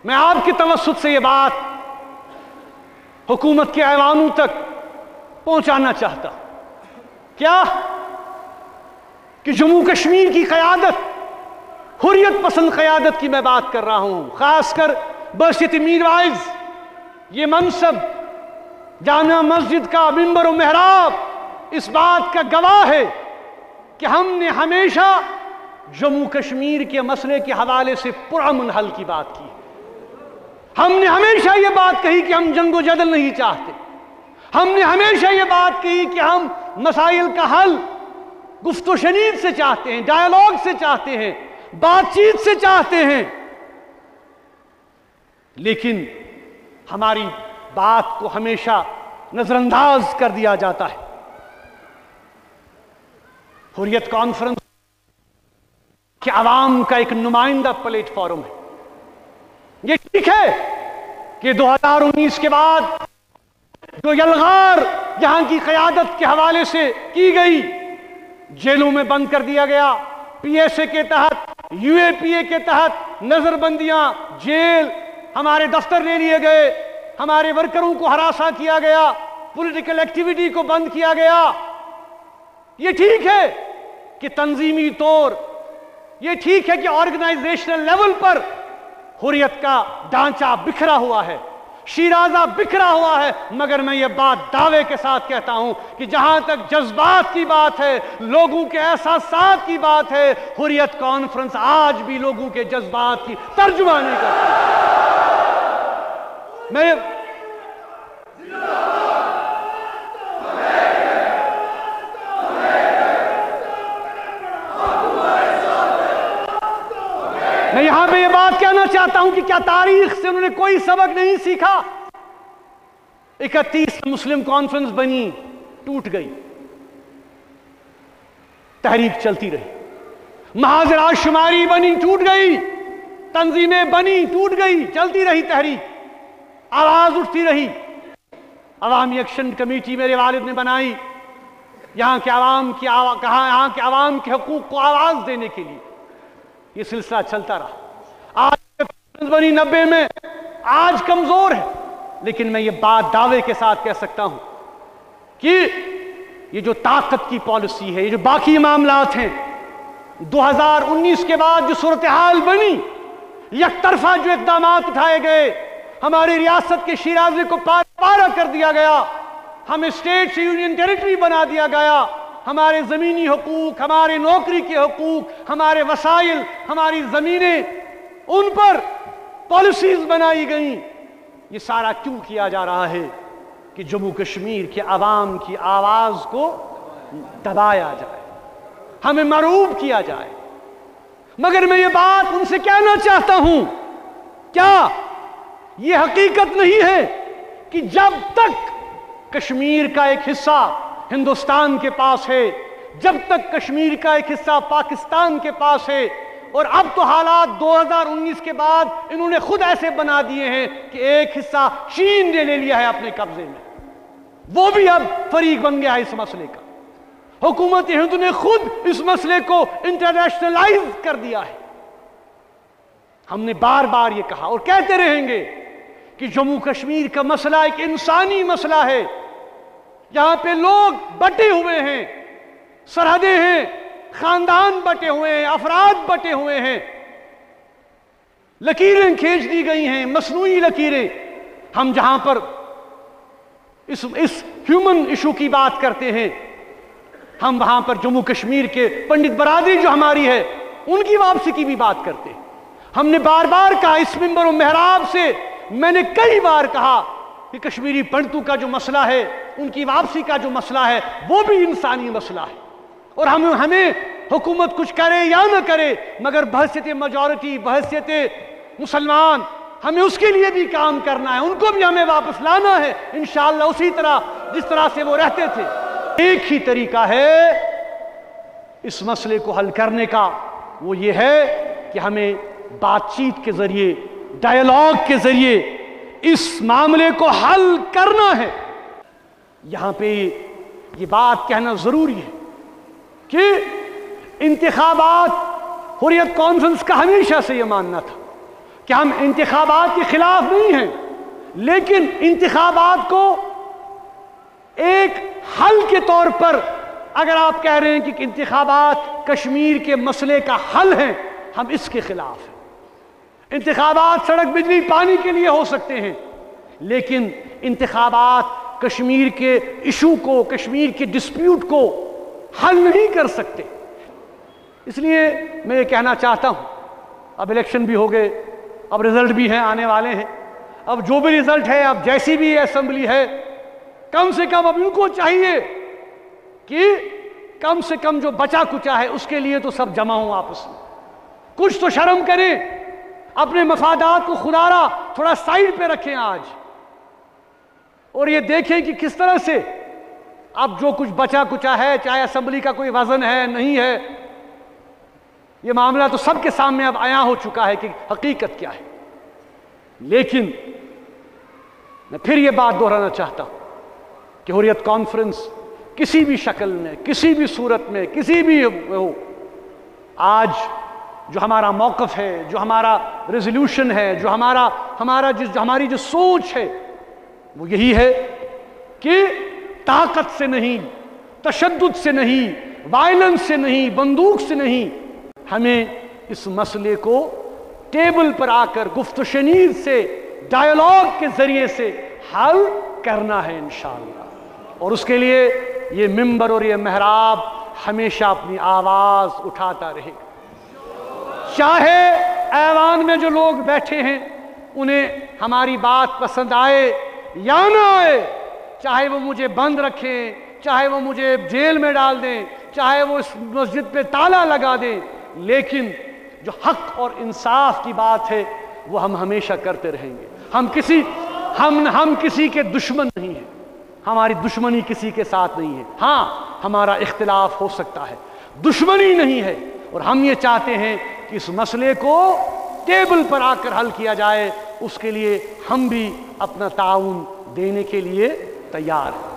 میں آپ کی توسط سے یہ بات حکومت کے ایوانوں تک پہنچانا چاہتا ہوں، کیا کہ جموں کشمیر کی قیادت، حریت پسند قیادت کی میں بات کر رہا ہوں، خاص کر بحیثیت میر وائز یہ منصب جامع مسجد کا منبر و محراب اس بات کا گواہ ہے کہ ہم نے ہمیشہ جموں کشمیر کے مسئلے کے حوالے سے پرامن حل کی بات کی۔ ہم نے ہمیشہ یہ بات کہی کہ ہم جنگ و جدل نہیں چاہتے، ہم نے ہمیشہ یہ بات کہی کہ ہم مسائل کا حل گفت و شنید سے چاہتے ہیں، ڈائیلاگ سے چاہتے ہیں، بات چیت سے چاہتے ہیں، لیکن ہماری بات کو ہمیشہ نظر انداز کر دیا جاتا ہے۔ حریت کانفرنس کہ عوام کا ایک نمائندہ پلیٹ فارم ہے۔ یہ ٹھیک ہے کہ 2019 کے بعد جو یلغار یہاں کی قیادت کے حوالے سے کی گئی، جیلوں میں بند کر دیا گیا، پی ایس اے کے تحت، یو اے پی اے کے تحت نظر بندیاں، جیل، ہمارے دفتر لے لیے گئے، ہمارے ورکروں کو ہراساں کیا گیا، پولیٹیکل ایکٹیویٹی کو بند کیا گیا۔ یہ ٹھیک ہے کہ تنظیمی طور، یہ ٹھیک ہے کہ آرگنائزیشنل لیول پر حریت کا ڈھانچہ بکھرا ہوا ہے، شیرازہ بکھرا ہوا ہے، مگر میں یہ بات دعوے کے ساتھ کہتا ہوں کہ جہاں تک جذبات کی بات ہے، لوگوں کے احساسات کی بات ہے، حریت کانفرنس آج بھی لوگوں کے جذبات کی ترجمانی کرتی ہے۔ میں یہاں پہ یہ بات کہنا چاہتا ہوں کہ کیا تاریخ سے انہوں نے کوئی سبق نہیں سیکھا؟ 31 مسلم کانفرنس بنی، ٹوٹ گئی، تحریک چلتی رہی، محاذ راز شماری بنی، ٹوٹ گئی، تنظیمیں بنی، ٹوٹ گئی، چلتی رہی تحریک، آواز اٹھتی رہی۔ عوامی ایکشن کمیٹی میرے والد نے بنائی یہاں کے عوام کی یہاں کے عوام کے حقوق کو آواز دینے کے لیے، یہ سلسلہ چلتا رہا۔ آج بنی 90 میں، آج کمزور ہے، لیکن میں یہ بات دعوے کے ساتھ کہہ سکتا ہوں کہ یہ جو طاقت کی پالیسی ہے، یہ جو باقی معاملات ہیں، 2019 کے بعد جو صورتحال بنی، یک طرفہ جو اقدامات اٹھائے گئے، ہماری ریاست کے شیرازے کو پارا کر دیا گیا، ہمیں اسٹیٹ سے یونین ٹیریٹری بنا دیا گیا، ہمارے زمینی حقوق، ہمارے نوکری کے حقوق، ہمارے وسائل، ہماری زمینیں، ان پر پالیسیز بنائی گئیں۔ یہ سارا کیوں کیا جا رہا ہے؟ کہ جموں کشمیر کے عوام کی آواز کو دبایا جائے، ہمیں مرعوب کیا جائے۔ مگر میں یہ بات ان سے کہنا چاہتا ہوں، کیا یہ حقیقت نہیں ہے کہ جب تک کشمیر کا ایک حصہ ہندوستان کے پاس ہے، جب تک کشمیر کا ایک حصہ پاکستان کے پاس ہے، اور اب تو حالات 2019 کے بعد انہوں نے خود ایسے بنا دیے ہیں کہ ایک حصہ چین نے لے لیا ہے اپنے قبضے میں، وہ بھی اب فریق بن گیا ہے اس مسئلے کا۔ حکومت ہند نے خود اس مسئلے کو انٹرنیشنلائز کر دیا ہے۔ ہم نے بار بار یہ کہا اور کہتے رہیں گے کہ جموں کشمیر کا مسئلہ ایک انسانی مسئلہ ہے، یہاں پہ لوگ بٹے ہوئے ہیں، سرحدیں ہیں، خاندان بٹے ہوئے ہیں، افراد بٹے ہوئے ہیں، لکیریں کھینچ دی گئی ہیں، مصنوعی لکیریں۔ ہم جہاں پر اس ہیومن ایشو کی بات کرتے ہیں، ہم وہاں پر جموں کشمیر کے پنڈت برادری جو ہماری ہے ان کی واپسی کی بھی بات کرتے ہیں۔ ہم نے بار بار کہا، اس منبر و محراب سے میں نے کئی بار کہا کہ کشمیری پنڈتوں کا جو مسئلہ ہے، ان کی واپسی کا جو مسئلہ ہے، وہ بھی انسانی مسئلہ ہے، اور ہمیں حکومت کچھ کرے یا نہ کرے، مگر بحیثیت میجورٹی، بحیثیت مسلمان، ہمیں اس کے لیے بھی کام کرنا ہے، ان کو بھی ہمیں واپس لانا ہے انشاءاللہ اسی طرح جس طرح سے وہ رہتے تھے۔ ایک ہی طریقہ ہے اس مسئلے کو حل کرنے کا، وہ یہ ہے کہ ہمیں بات چیت کے ذریعے، ڈائیلاگ کے ذریعے اس معاملے کو حل کرنا ہے۔ یہاں پہ یہ بات کہنا ضروری ہے کہ انتخابات، حریت کانفرنس کا ہمیشہ سے یہ ماننا تھا کہ ہم انتخابات کے خلاف نہیں ہیں، لیکن انتخابات کو ایک حل کے طور پر اگر آپ کہہ رہے ہیں کہ انتخابات کشمیر کے مسئلے کا حل ہیں، ہم اس کے خلاف ہیں۔ انتخابات سڑک بجلی پانی کے لیے ہو سکتے ہیں، لیکن انتخابات کشمیر کے ایشو کو، کشمیر کے ڈسپیوٹ کو حل نہیں کر سکتے۔ اس لیے میں یہ کہنا چاہتا ہوں، اب الیکشن بھی ہو گئے، اب رزلٹ بھی ہیں، آنے والے ہیں، اب جو بھی رزلٹ ہے، اب جیسی بھی اسمبلی ہے، کم سے کم اب ان کو چاہیے کہ کم سے کم جو بچا کچا ہے اس کے لیے تو سب جمع ہوں آپس میں، کچھ تو شرم کریں، اپنے مفادات کو خدا را تھوڑا سائیڈ پہ رکھیں آج، اور یہ دیکھیں کہ کس طرح سے اب جو کچھ بچا کچا ہے، چاہے اسمبلی کا کوئی وزن ہے نہیں ہے، یہ معاملہ تو سب کے سامنے اب عیاں ہو چکا ہے کہ حقیقت کیا ہے۔ لیکن میں پھر یہ بات دہرانا چاہتا ہوں کہ حریت کانفرنس کسی بھی شکل میں، کسی بھی صورت میں، کسی بھی ہو، آج جو ہمارا موقف ہے، جو ہمارا ریزولوشن ہے، جو ہماری جو سوچ ہے، وہ یہی ہے کہ طاقت سے نہیں، تشدد سے نہیں، وائلنس سے نہیں، بندوق سے نہیں، ہمیں اس مسئلے کو ٹیبل پر آ کر گفت و شنید سے، ڈائیلاگ کے ذریعے سے حل کرنا ہے انشاءاللہ، اور اس کے لیے یہ ممبر اور یہ محراب ہمیشہ اپنی آواز اٹھاتا رہے گا۔ چاہے ایوان میں جو لوگ بیٹھے ہیں انہیں ہماری بات پسند آئے یا نہ آئے، چاہے وہ مجھے بند رکھیں، چاہے وہ مجھے جیل میں ڈال دیں، چاہے وہ اس مسجد پہ تالا لگا دیں، لیکن جو حق اور انصاف کی بات ہے وہ ہم ہمیشہ کرتے رہیں گے۔ ہم کسی کے دشمن نہیں ہیں، ہماری دشمنی کسی کے ساتھ نہیں ہے، ہاں ہمارا اختلاف ہو سکتا ہے، دشمنی نہیں ہے، اور ہم یہ چاہتے ہیں کہ اس مسئلے کو ٹیبل پر آ کر حل کیا جائے، اس کے لیے ہم بھی اپنا تعاون دینے کے لیے تیار ہیں۔